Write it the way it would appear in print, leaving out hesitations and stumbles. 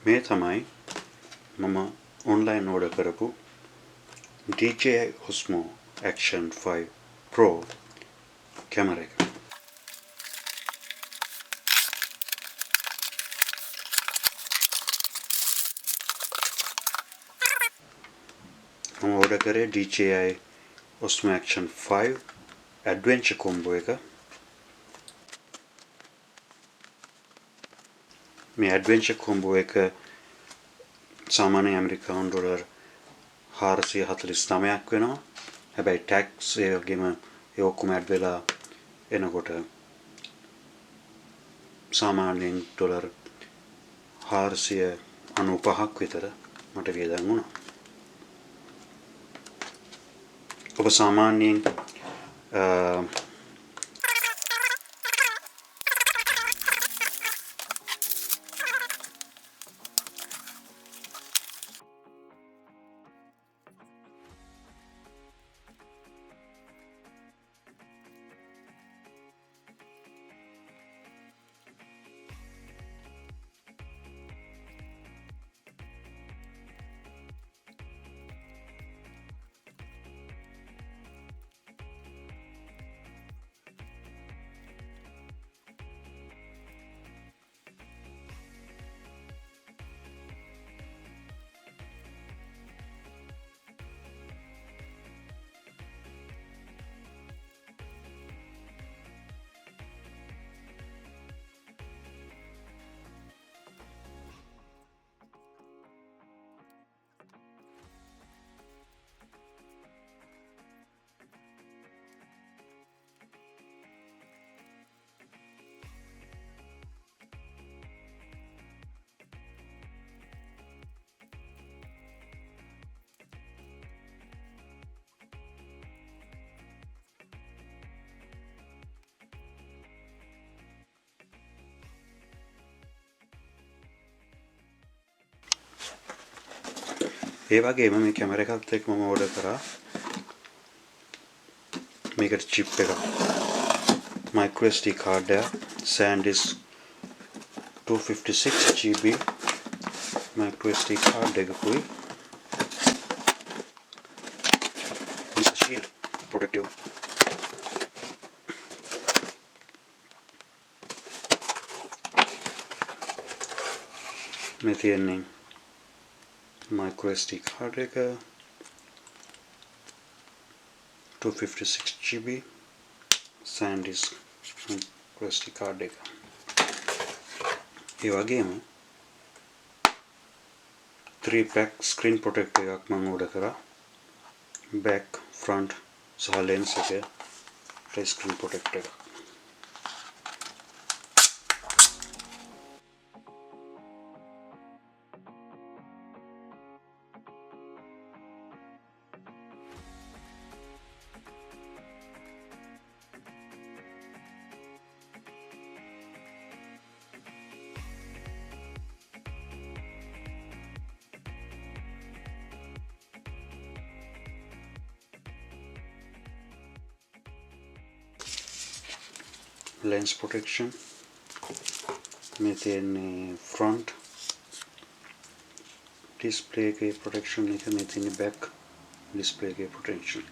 මේ තමයි මම online order කරපු DJi Action 5 Pro camera එක. මම order කරේ DJi Action 5 adventure combo එක. මේ adventure combo එක සාමාන්‍ය ඇමරිකානු ඩොලර් 449ක් වෙනවා. හැබැයි tax ඒ වගේම ඒ ඔක්කොම ඇඩ් වෙලා එනකොට සාමාන්‍යයෙන් ඩොලර් 495ක් විතර මට වියදම් වුණා. ඔබ සාමාන්‍යයෙන් ඒ වගේම මේ කැමරා එකත් එක්ක මම ඕඩර් කරා මේකට chip එකක් micro SD card එක SanDisk 256GB micro SD card එකකුයි shield protective මේ තියෙන්නේ micro SD card එක 256GB SanDisk micro SD card එක. ඒ වගේම 3-pack screen protector එකක් මම ඕඩර් කරා. back, front සහ lens එක screen protector එකක්. lens protection මේ තියෙන්නේ front display එකේ protection එක මේ තියෙන්නේ back display එකේ protection